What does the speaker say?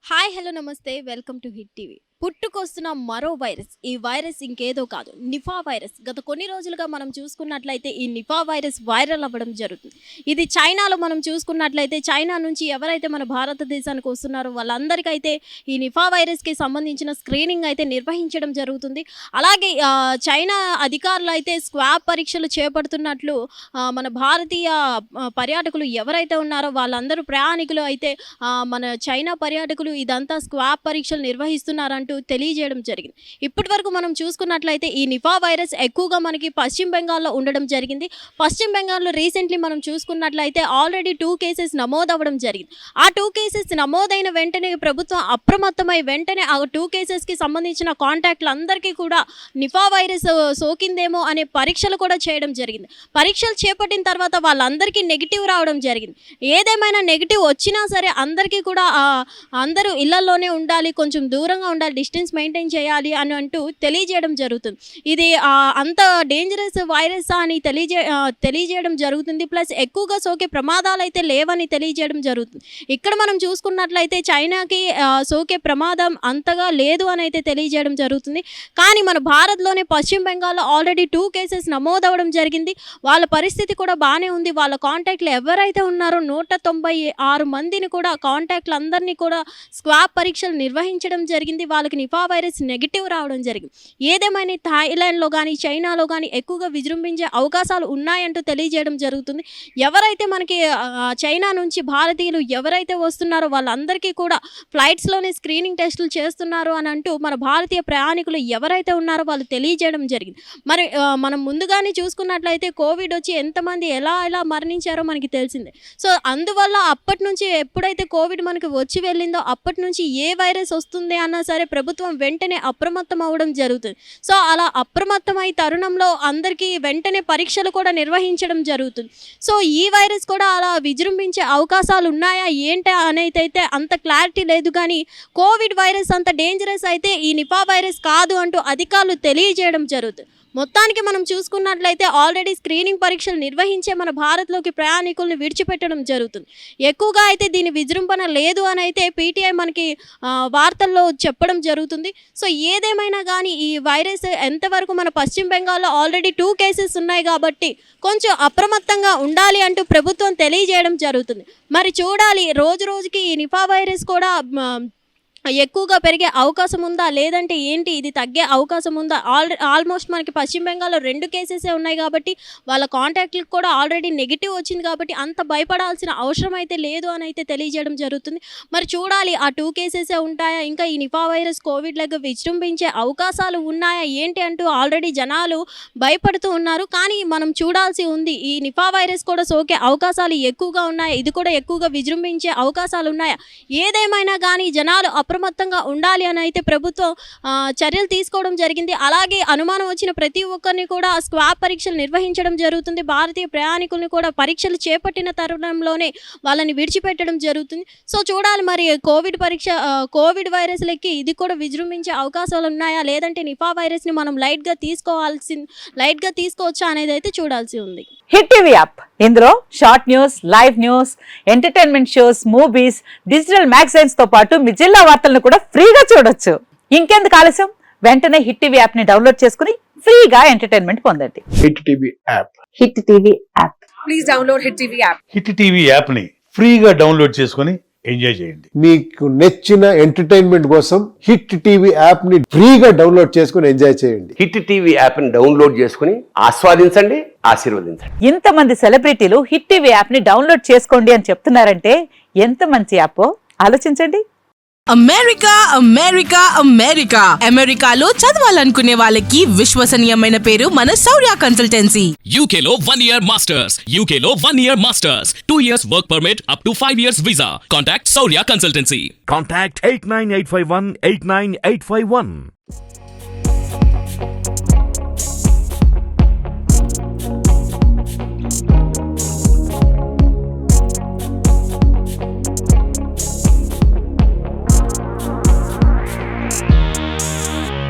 Hi hello నమస్తే welcome to hit TV. పుట్టుకొస్తున్న మరో virus. ఈ వైరస్ ఇంకేదో కాదు, నిఫా వైరస్. గత కొన్ని రోజులుగా మనం చూసుకున్నట్లయితే ఈ నిఫా వైరస్ వైరల్ అవ్వడం జరుగుతుంది. ఇది చైనాలో మనం చూసుకున్నట్లయితే చైనా నుంచి ఎవరైతే మన భారతదేశానికి వస్తున్నారో వాళ్ళందరికైతే ఈ నిఫా వైరస్కి సంబంధించిన స్క్రీనింగ్ అయితే నిర్వహించడం జరుగుతుంది. అలాగే చైనా అధికారులు అయితే స్వాబ్ పరీక్షలు చేపడుతున్నట్లు మన భారతీయ పర్యాటకులు ఎవరైతే ఉన్నారో వాళ్ళందరూ ప్రయాణికులు అయితే మన చైనా పర్యాటకులు ఇదంతా స్వాబ్ పరీక్షలు నిర్వహిస్తున్నారంటూ తెలియజేయడం జరిగింది. ఇప్పటి వరకు మనం చూసుకున్నట్లయితే ఈ నిఫా వైరస్ ఎక్కువగా మనకి పశ్చిమ బెంగాల్లో ఉండడం జరిగింది. పశ్చిమ బెంగాల్లో రీసెంట్లీ మనం చూసుకున్నట్లయితే ఆల్రెడీ 2 కేసెస్ నమోదవ్వడం జరిగింది. ఆ 2 కేసెస్ నమోదైన వెంటనే ప్రభుత్వం అప్రమత్తమై వెంటనే ఆ 2 కేసెస్కి సంబంధించిన కాంటాక్ట్లు అందరికీ కూడా నిఫా వైరస్ సోకిందేమో అనే పరీక్షలు కూడా చేయడం జరిగింది. పరీక్షలు చేపట్టిన తర్వాత వాళ్ళందరికీ నెగిటివ్ రావడం జరిగింది. ఏదేమైనా నెగిటివ్ వచ్చినా సరే అందరికీ కూడా అందరూ ఇళ్లలోనే ఉండాలి, కొంచెం దూరంగా ఉండాలి, డిస్టెన్స్ మెయింటైన్ చేయాలి అని అంటూ తెలియజేయడం జరుగుతుంది. ఇది అంత డేంజరస్ వైరస్ అని తెలియజేయడం జరుగుతుంది. ప్లస్ ఎక్కువగా సోకే ప్రమాదాలు అయితే లేవని తెలియజేయడం జరుగుతుంది. ఇక్కడ మనం చూసుకున్నట్లయితే చైనాకి సోకే ప్రమాదం అంతగా లేదు అని అయితే తెలియజేయడం జరుగుతుంది. కానీ మన భారత్లోనే పశ్చిమ బెంగాల్లో ఆల్రెడీ 2 కేసెస్ నమోదవడం జరిగింది. వాళ్ళ పరిస్థితి కూడా బాగానే ఉంది. వాళ్ళ కాంటాక్ట్లు ఎవరైతే ఉన్నారో 196 మందిని కూడా కాంటాక్ట్లు అందరినీ కూడా స్వాబ్ పరీక్షలు నిర్వహించడం జరిగింది. వాళ్ళకి నిఫా వైరస్ నెగిటివ్ రావడం జరిగింది. ఏదేమైనా థాయిలాండ్లో కానీ చైనాలో కానీ ఎక్కువగా విజృంభించే అవకాశాలు ఉన్నాయంటూ తెలియజేయడం జరుగుతుంది. ఎవరైతే మనకి చైనా నుంచి భారతీయులు ఎవరైతే వస్తున్నారో వాళ్ళందరికీ కూడా ఫ్లైట్స్లోనే స్క్రీనింగ్ టెస్టులు చేస్తున్నారు అని అంటూ మన భారతీయ ప్రయాణికులు ఎవరైతే ఉన్నారో వాళ్ళు తెలియజేయడం జరిగింది. మరి మనం ముందుగానే చూసుకున్నట్లయితే కోవిడ్ వచ్చి ఎంతమంది ఎలా మరణించారో మనకి తెలిసిందే. సో అందువల్ల అప్పటి నుంచి ఎప్పుడైతే కోవిడ్ మనకి వచ్చి వెళ్ళిందో అప్పటి నుంచి ఏ వైరస్ వస్తుంది అన్నా సరే ప్రభుత్వం వెంటనే అప్రమత్తం అవ్వడం జరుగుతుంది. సో అలా అప్రమత్తమై తరుణంలో అందరికీ వెంటనే పరీక్షలు కూడా నిర్వహించడం జరుగుతుంది. సో ఈ వైరస్ కూడా అలా విజృంభించే అవకాశాలు ఉన్నాయా ఏంటా అనేది అయితే అంత క్లారిటీ లేదు. కానీ కోవిడ్ వైరస్ అంత డేంజరస్ అయితే ఈ నిఫా వైరస్ కాదు అంటూ అధికారులు తెలియజేయడం జరుగుతుంది. మొత్తానికి మనం చూసుకున్నట్లయితే ఆల్రెడీ స్క్రీనింగ్ పరీక్షలు నిర్వహించే మన భారత్లోకి ప్రయాణికులను విడిచిపెట్టడం జరుగుతుంది. ఎక్కువగా అయితే దీని విజృంభణ లేదు అని అయితే పీటీఐ మనకి వార్తల్లో చెప్పడం జరుగుతుంది. సో ఏదేమైనా కానీ ఈ వైరస్ ఎంతవరకు మన పశ్చిమ బెంగాల్లో ఆల్రెడీ 2 కేసెస్ ఉన్నాయి కాబట్టి కొంచెం అప్రమత్తంగా ఉండాలి అంటూ ప్రభుత్వం తెలియజేయడం జరుగుతుంది. మరి చూడాలి రోజు రోజుకి ఈ నిఫా వైరస్ కూడా ఎక్కువగా పెరిగే అవకాశం ఉందా లేదంటే ఏంటి, ఇది తగ్గే అవకాశం ఉందా? ఆల్మోస్ట్ మనకి పశ్చిమ బెంగాల్లో 2 కేసెసే ఉన్నాయి కాబట్టి వాళ్ళ కాంటాక్ట్లకు కూడా ఆల్రెడీ నెగిటివ్ వచ్చింది కాబట్టి అంత భయపడాల్సిన అవసరం అయితే లేదు అని అయితే తెలియజేయడం జరుగుతుంది. మరి చూడాలి ఆ 2 కేసెసే ఉంటాయా, ఇంకా ఈ నిఫా వైరస్ కోవిడ్ లాగా విజృంభించే అవకాశాలు ఉన్నాయా ఏంటి అంటూ ఆల్రెడీ జనాలు భయపడుతూ ఉన్నారు. కానీ మనం చూడాల్సి ఉంది ఈ నిఫా వైరస్ కూడా సోకే అవకాశాలు ఎక్కువగా ఉన్నాయా, ఇది కూడా ఎక్కువగా విజృంభించే అవకాశాలు ఉన్నాయా? ఏదేమైనా కానీ జనాలు అప్రమత్తంగా ఉండాలి అని అయితే ప్రభుత్వం చర్యలు తీసుకోవడం జరిగింది. అలాగే అనుమానం వచ్చిన ప్రతి ఒక్కరిని కూడా స్వాబ్ పరీక్షలు నిర్వహించడం జరుగుతుంది. భారతీయ ప్రయాణికుల్ని కూడా పరీక్షలు చేపట్టిన తరుణంలోనే వాళ్ళని విడిచిపెట్టడం జరుగుతుంది. సో చూడాలి మరి కోవిడ్ వైరస్లకి ఇది కూడా విజృంభించే అవకాశాలు ఉన్నాయా లేదంటే నిఫా వైరస్ని మనం లైట్గా తీసుకోవచ్చా అనేది అయితే చూడాల్సి ఉంది. హిట్ టీవీ యాప్, ఇందులో short news, live news, entertainment shows, movies, digital magazines తో పాటు మీ జిల్లా వార్తలను కూడా ఫ్రీగా చూడొచ్చు. ఇంకెందుకు ఆలస్యం, వెంటనే హిట్ టీవీ యాప్ ని డౌన్లోడ్ చేసుకుని ఫ్రీగా ఎంటర్టైన్మెంట్ పొందండి. Hit TV app. Hit TV app. Please download hit TV app. Hit TV app ని ఫ్రీగా డౌన్లోడ్ చేసుకుని ఎంజాయ్ చేయండి. మీకు నచ్చిన ఎంటర్టైన్మెంట్ కోసం హిట్ టీవీ యాప్ ని ఫ్రీగా డౌన్లోడ్ చేసుకుని ఎంజాయ్ చేయండి. హిట్ టీవీ యాప్ ని డౌన్లోడ్ చేసుకుని ఆస్వాదించండి, ఆశీర్వదించండి. ఇంతమంది సెలబ్రిటీలు హిట్ టీవీ యాప్ ని డౌన్లోడ్ చేసుకోండి అని చెప్తున్నారంటే ఎంత మంచి యాప్ ఆలోచించండి. అమెరికా అమెరికా అమెరికా అమెరికాలో చదవాలనుకునే వాళ్ళకి విశ్వసనీయమైన పేరు మన శౌర్య కన్సల్టెన్సీ. UK లో 1 year masters. UK లో 1 year masters. 2 years work permit up to 5 years visa. Contact Saurya Consultancy. Contact 89851 89851.